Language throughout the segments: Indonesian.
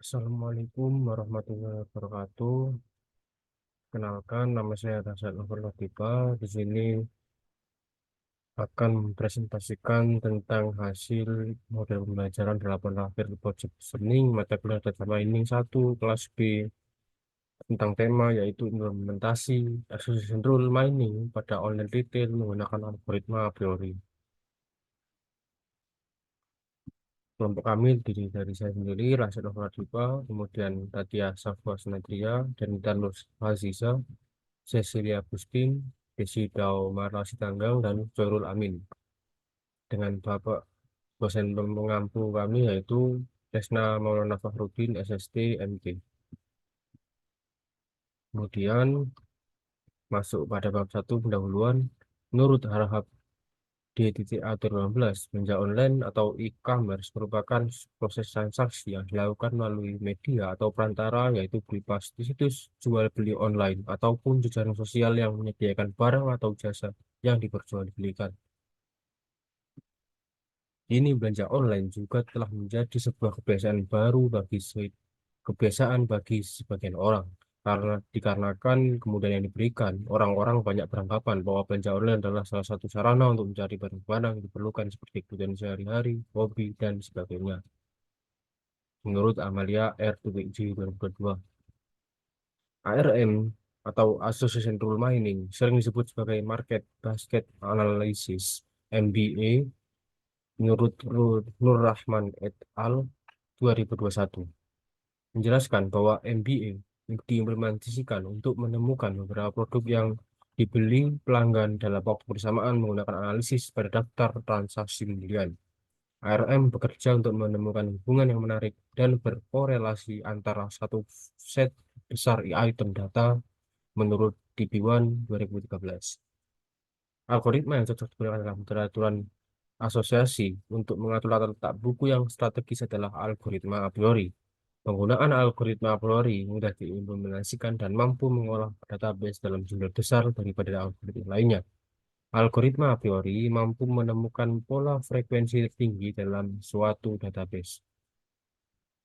Assalamualaikum warahmatullahi wabarakatuh. Kenalkan, nama saya Rasad Novel Latifah. Di sini akan mempresentasikan tentang hasil model pembelajaran dalam akhir project listening mata kuliah data mining 1 kelas B tentang tema yaitu implementasi association rule mining pada online retail menggunakan algoritma a priori. Kelompok kami terdiri dari saya sendiri, Rasad Novel Latifah, kemudian Tatia Safwa Sunatria, dan Danur Aziza, Cecilia Agustin, Desi Daumara Sitanggang, dan Joyrul Amin. Dengan Bapak dosen pengampu kami yaitu Desna Maulana Fakhrudin, SST, MT. Kemudian masuk pada bab 1 pendahuluan. Menurut Harahap D.A.12, belanja online atau e-commerce merupakan proses transaksi yang dilakukan melalui media atau perantara, yaitu berupa situs jual beli online ataupun jejaring sosial yang menyediakan barang atau jasa yang diperjualbelikan. Ini belanja online juga telah menjadi sebuah kebiasaan bagi sebagian orang. Karena dikarenakan kemudahan yang diberikan, orang-orang banyak beranggapan bahwa belanja online adalah salah satu sarana untuk mencari barang-barang yang diperlukan seperti kebutuhan sehari-hari, hobi, dan sebagainya. Menurut Amalia R2J 2022, ARM atau Association Rule Mining sering disebut sebagai Market Basket Analysis MBA menurut Nur Rahman et al. 2021 menjelaskan bahwa MBA diimplementasikan untuk menemukan beberapa produk yang dibeli pelanggan dalam waktu bersamaan menggunakan analisis pada daftar transaksi pembelian. ARM bekerja untuk menemukan hubungan yang menarik dan berkorelasi antara satu set besar item data menurut DB1 2013. Algoritma yang cocok digunakan dalam peraturan asosiasi untuk mengatur latar letak buku yang strategis adalah algoritma a priori. Penggunaan algoritma a priori mudah diimplementasikan dan mampu mengolah database dalam jumlah besar daripada algoritma lainnya. Algoritma a priori mampu menemukan pola frekuensi tertinggi dalam suatu database.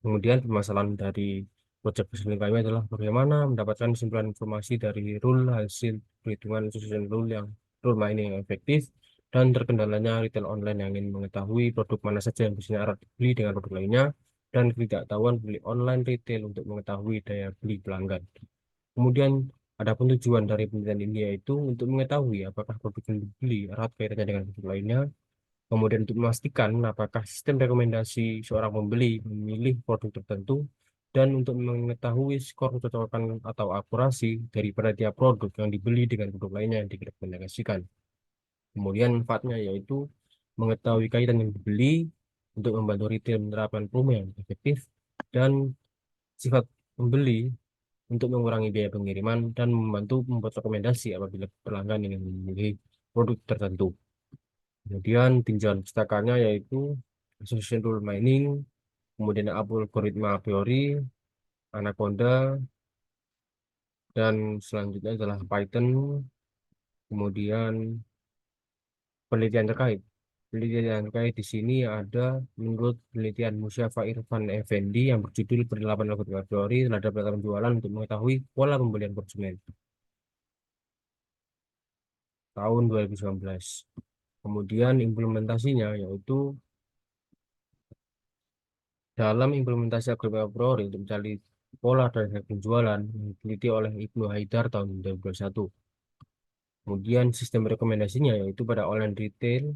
Kemudian permasalahan dari project listening kami adalah bagaimana mendapatkan kesimpulan informasi dari rule hasil perhitungan susunan rule mining yang efektif dan terkendalanya retail online yang ingin mengetahui produk mana saja yang bisa erat dibeli dengan produk lainnya dan ketidaktahuan beli online retail untuk mengetahui daya beli pelanggan. Kemudian ada tujuan dari penelitian ini yaitu untuk mengetahui apakah produk yang dibeli erat kaitannya dengan produk lainnya. Kemudian untuk memastikan apakah sistem rekomendasi seorang pembeli memilih produk tertentu dan untuk mengetahui skor kecocokan atau akurasi daripada tiap produk yang dibeli dengan produk lainnya yang direkomendasikan. Kemudian manfaatnya yaitu mengetahui kaitan yang dibeli untuk membantu retail menerapkan promo yang efektif dan sifat pembeli untuk mengurangi biaya pengiriman dan membantu membuat rekomendasi apabila pelanggan ingin memilih produk tertentu. Kemudian tinjauan pustakannya yaitu Association Rule Mining, kemudian algoritma a priori, Anaconda, dan selanjutnya adalah Python, kemudian penelitian terkait. Penelitian terkait di sini ada menurut penelitian Musyafa Irfan Effendi yang berjudul Penerapan Algoritma a priori terhadap data penjualan untuk mengetahui pola pembelian konsumen tahun 2019. Kemudian implementasinya yaitu dalam implementasi algoritma a priori untuk mencari pola dan penjualan yang diteliti oleh Ibnu Haidar tahun 2021. Kemudian sistem rekomendasinya yaitu pada online retail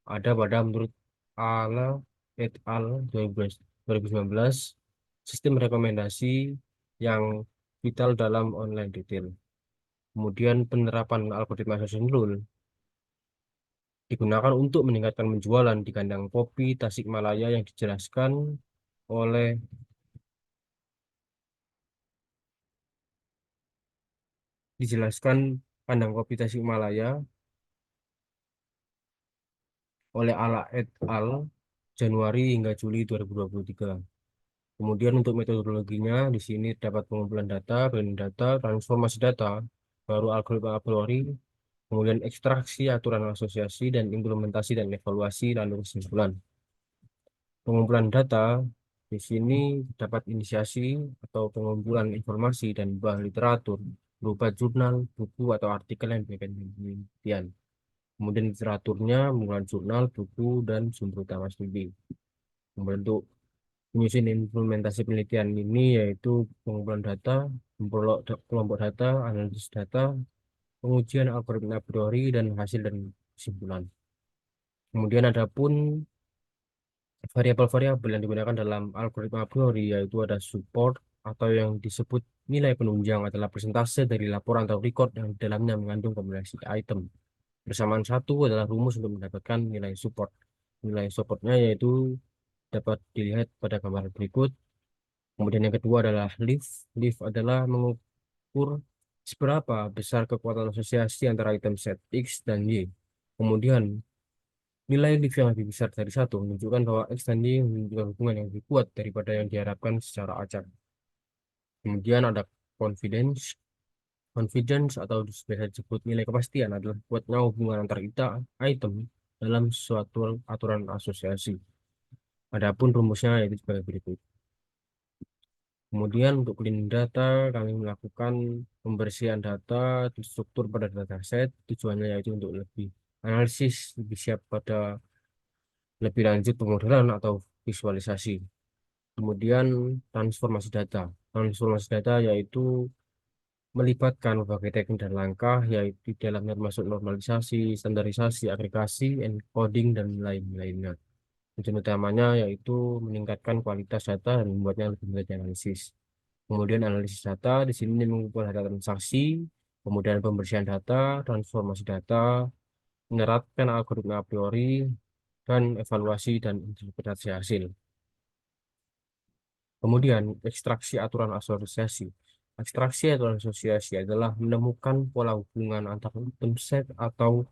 ada pada menurut Ala et al. 2019 sistem rekomendasi yang vital dalam online retail. Kemudian penerapan algoritma association rule digunakan untuk meningkatkan penjualan di kandang kopi Tasikmalaya yang oleh dijelaskan kandang kopi Tasikmalaya oleh Ala et al. Januari hingga Juli 2023. Kemudian untuk metodologinya di sini dapat pengumpulan data, training data, transformasi data, baru algoritma a priori, kemudian ekstraksi aturan asosiasi dan implementasi dan evaluasi lalu kesimpulan. Pengumpulan data Di sini dapat inisiasi atau pengumpulan informasi dan bahan literatur berupa jurnal, buku, atau artikel yang diberikan penelitian. Kemudian literaturnya menggunakan jurnal, buku, dan sumber utama studi. Membentuk menyusun implementasi penelitian ini yaitu pengumpulan data, kelompok data, analisis data, pengujian algoritma a priori, dan hasil dan kesimpulan. Kemudian ada pun variabel-variabel yang digunakan dalam algoritma a priori yaitu ada support atau yang disebut nilai penunjang adalah persentase dari laporan atau record yang di dalamnya mengandung kombinasi item. Persamaan satu adalah rumus untuk mendapatkan nilai support. Nilai supportnya yaitu dapat dilihat pada gambar berikut. Kemudian yang kedua adalah lift. Lift adalah mengukur seberapa besar kekuatan asosiasi antara item set X dan Y. Kemudian nilai lift yang lebih besar dari satu menunjukkan bahwa X dan Y menunjukkan hubungan yang lebih kuat daripada yang diharapkan secara acak. Kemudian ada confidence. Confidence atau biasa disebut nilai kepastian adalah kuatnya hubungan antar item dalam suatu aturan asosiasi. Adapun rumusnya yaitu sebagai berikut. Kemudian untuk cleaning data, kami melakukan pembersihan data struktur pada dataset. Tujuannya yaitu untuk lebih analisis, lebih siap pada lebih lanjut pemodelan atau visualisasi. Kemudian transformasi data. Transformasi data yaitu melibatkan berbagai teknik dan langkah, yaitu di dalamnya termasuk normalisasi, standarisasi, agregasi, encoding, dan lain-lainnya. Tujuan utamanya yaitu meningkatkan kualitas data dan membuatnya lebih mudah dianalisis. Kemudian analisis data, di sini mengumpulkan data transaksi, kemudian pembersihan data, transformasi data, menerapkan algoritma a priori, dan evaluasi dan interpretasi hasil. Kemudian ekstraksi aturan asosiasi. Ekstraksi aturan asosiasi adalah menemukan pola hubungan antara item set atau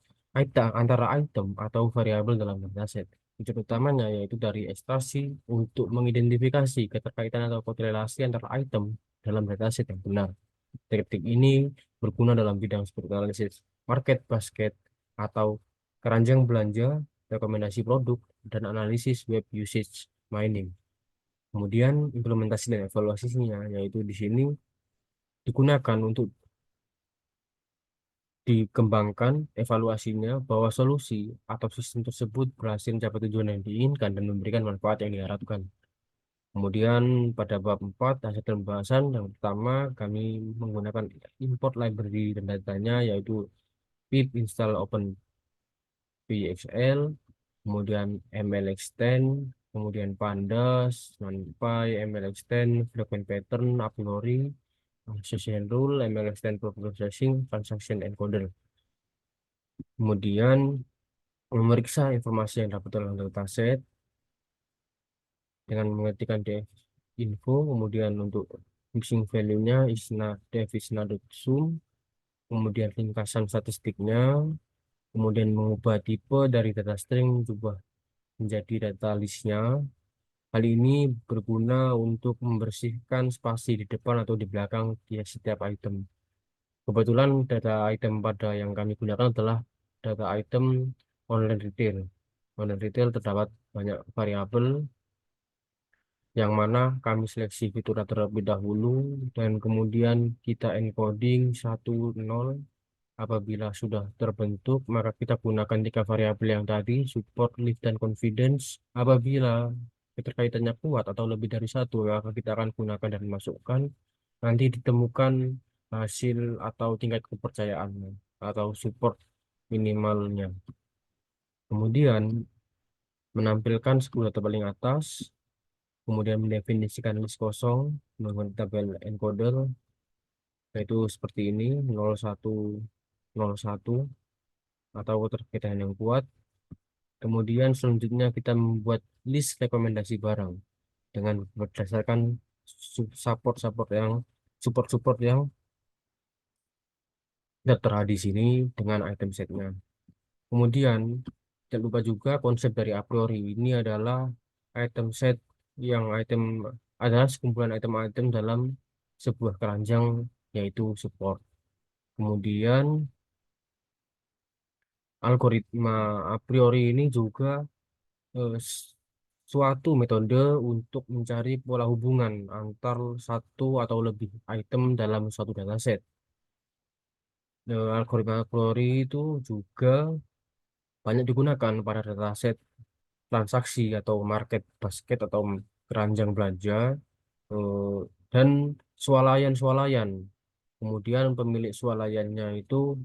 antara item atau variabel dalam dataset. Tujuan utamanya yaitu dari ekstraksi untuk mengidentifikasi keterkaitan atau korelasi antara item dalam dataset yang benar. Teknik ini berguna dalam bidang seperti analisis market basket atau keranjang belanja, rekomendasi produk, dan analisis web usage mining. Kemudian implementasi dan evaluasinya, yaitu di sini digunakan untuk dikembangkan evaluasinya bahwa solusi atau sistem tersebut berhasil mencapai tujuan yang diinginkan dan memberikan manfaat yang diharapkan. Kemudian pada bab 4 hasil pembahasan yang pertama kami menggunakan import library dan datanya yaitu pip install open pxl, kemudian mlextend, kemudian pandas, numpy, mlextend, frequent pattern, a priori, session rule, mlextend processing, transaction encoder. Kemudian memeriksa informasi yang dapat dalam dataset dengan mengetikkan def info, kemudian untuk mixing value-nya isna def isna.zoom, kemudian ringkasan statistiknya, kemudian mengubah tipe dari data string berubah menjadi data listnya. Hal ini berguna untuk membersihkan spasi di depan atau di belakang di setiap item. Kebetulan data item pada yang kami gunakan adalah data item online retail. Online retail terdapat banyak variabel yang mana kami seleksi fitur terlebih dahulu dan kemudian kita encoding 1 0. Apabila sudah terbentuk, maka kita gunakan tiga variabel yang tadi, support, lift, dan confidence. Apabila keterkaitannya kuat atau lebih dari satu, maka kita akan gunakan dan masukkan. Nanti ditemukan hasil atau tingkat kepercayaan atau support minimalnya. Kemudian menampilkan 10 data paling atas, kemudian mendefinisikan list kosong menggunakan tabel encoder, yaitu seperti ini, 0101 atau keterkaitan yang kuat. Kemudian selanjutnya kita membuat list rekomendasi barang dengan berdasarkan support-support yang tertera di sini dengan item setnya. Kemudian jangan lupa juga konsep dari a priori ini adalah item set yang adalah sekumpulan item-item dalam sebuah keranjang yaitu support. Kemudian algoritma a priori ini juga eh, suatu metode untuk mencari pola hubungan antar satu atau lebih item dalam suatu dataset. Algoritma a priori itu juga banyak digunakan pada dataset transaksi atau market basket atau keranjang belanja, eh, dan swalayan-swalayan. Kemudian pemilik swalayannya itu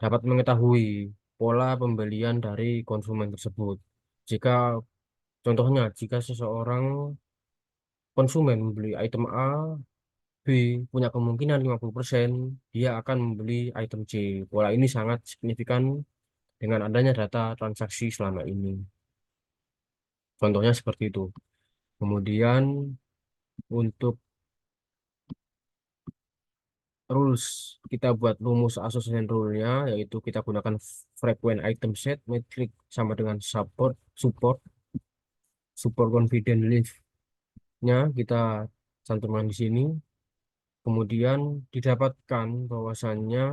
dapat mengetahui pola pembelian dari konsumen tersebut. Jika contohnya, jika seseorang konsumen membeli item A, B punya kemungkinan 50% dia akan membeli item C. Pola ini sangat signifikan dengan adanya data transaksi selama ini. Contohnya seperti itu. Kemudian untuk rules, kita buat rumus association rule-nya, yaitu kita gunakan frequent item set metric sama dengan support support confidence leaf-nya kita cantumkan di sini. Kemudian didapatkan bahwasannya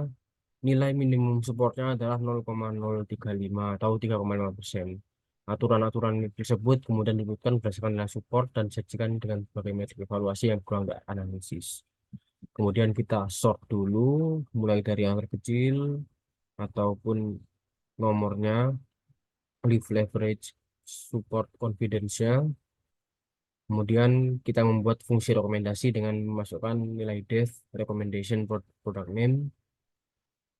nilai minimum supportnya adalah 0,035 atau 3,5%. Aturan-aturan tersebut kemudian dibutuhkan berdasarkan nilai support dan disajikan dengan berbagai metrik evaluasi yang kurang analisis. Kemudian kita sort dulu, mulai dari yang terkecil ataupun nomornya, leaf leverage, support confidence-nya. Kemudian kita membuat fungsi rekomendasi dengan memasukkan nilai depth, recommendation product name,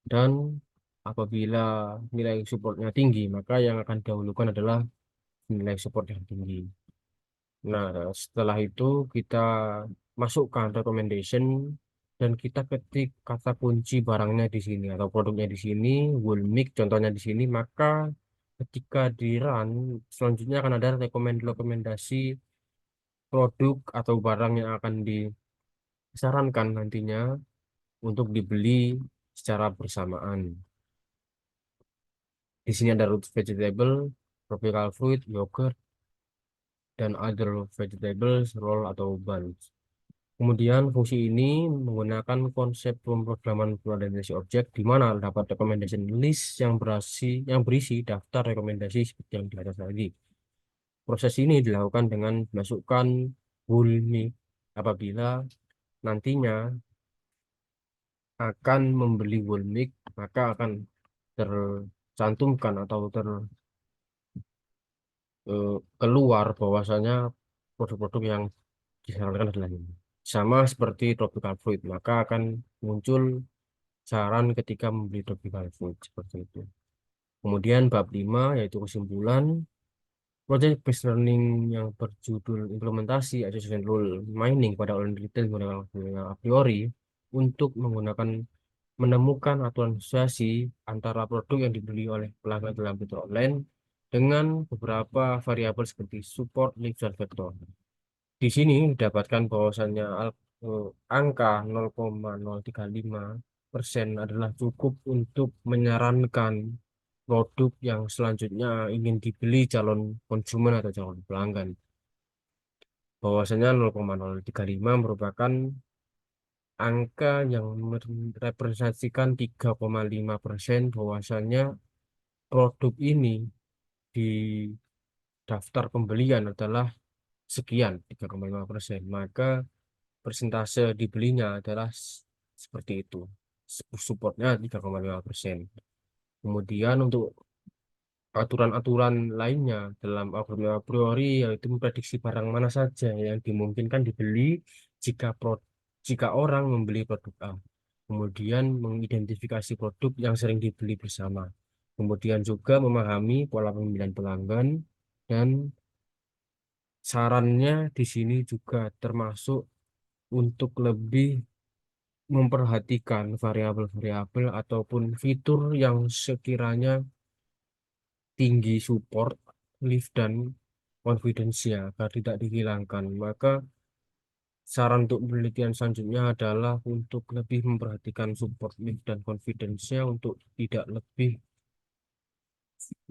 dan apabila nilai supportnya tinggi, maka yang akan didahulukan adalah nilai support yang tinggi. Nah, setelah itu kita masukkan recommendation dan kita ketik kata kunci barangnya di sini atau produknya di sini, Woolmix contohnya di sini, maka ketika di run selanjutnya akan ada rekomendasi produk atau barang yang akan disarankan nantinya untuk dibeli secara bersamaan. Di sini ada root vegetable, tropical fruit, yogurt, dan other vegetables, roll atau buns. Kemudian fungsi ini menggunakan konsep pemrograman validasi objek di mana dapat recommendation list yang berisi daftar rekomendasi seperti yang di atas tadi. Proses ini dilakukan dengan memasukkan Woolmix apabila nantinya akan membeli Woolmix, maka akan tercantumkan atau keluar bahwasanya produk-produk yang disarankan adalah ini. Sama seperti tropical fruit, maka akan muncul saran ketika membeli tropical fruit seperti itu. Kemudian bab 5 yaitu kesimpulan. Project based learning yang berjudul implementasi association rule mining pada online retail menggunakan algoritma a priori untuk menemukan aturan asosiasi antara produk yang dibeli oleh pelanggan dalam fitur online dengan beberapa variabel seperti support, leaf, dan vektor. Di sini didapatkan bahwasannya angka 0,035% adalah cukup untuk menyarankan produk yang selanjutnya ingin dibeli calon konsumen atau calon pelanggan. Bahwasanya 0,035 merupakan angka yang merepresentasikan 3,5% bahwasanya produk ini di daftar pembelian adalah sekian 3,5%, maka persentase dibelinya adalah seperti itu. Supportnya 3,5%. Kemudian untuk aturan-aturan lainnya dalam algoritma a priori yaitu memprediksi barang mana saja yang dimungkinkan dibeli jika jika orang membeli produk A. Kemudian mengidentifikasi produk yang sering dibeli bersama. Kemudian juga memahami pola pemilihan pelanggan dan sarannya di sini juga termasuk untuk lebih memperhatikan variabel-variabel ataupun fitur yang sekiranya tinggi support, lift, dan confidence-nya agar tidak dihilangkan. Maka saran untuk penelitian selanjutnya adalah untuk lebih memperhatikan support, lift, dan confidence-nya untuk tidak lebih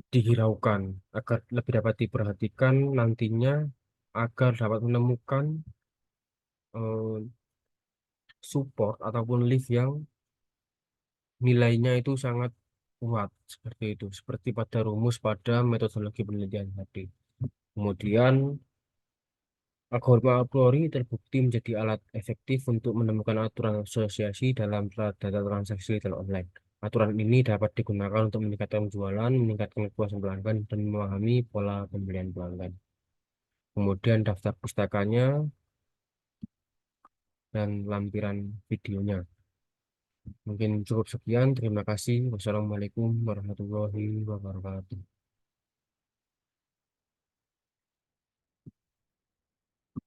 dihiraukan, agar lebih dapat diperhatikan nantinya agar dapat menemukan eh, support ataupun lift yang nilainya itu sangat kuat seperti itu, seperti pada rumus pada metodologi penelitian tadi. Kemudian, algoritma a priori terbukti menjadi alat efektif untuk menemukan aturan asosiasi dalam data transaksi retail online. Aturan ini dapat digunakan untuk meningkatkan penjualan, meningkatkan kepuasan pelanggan, dan memahami pola pembelian pelanggan. Kemudian daftar pustakanya dan lampiran videonya. Mungkin cukup sekian. Terima kasih. Wassalamualaikum warahmatullahi wabarakatuh.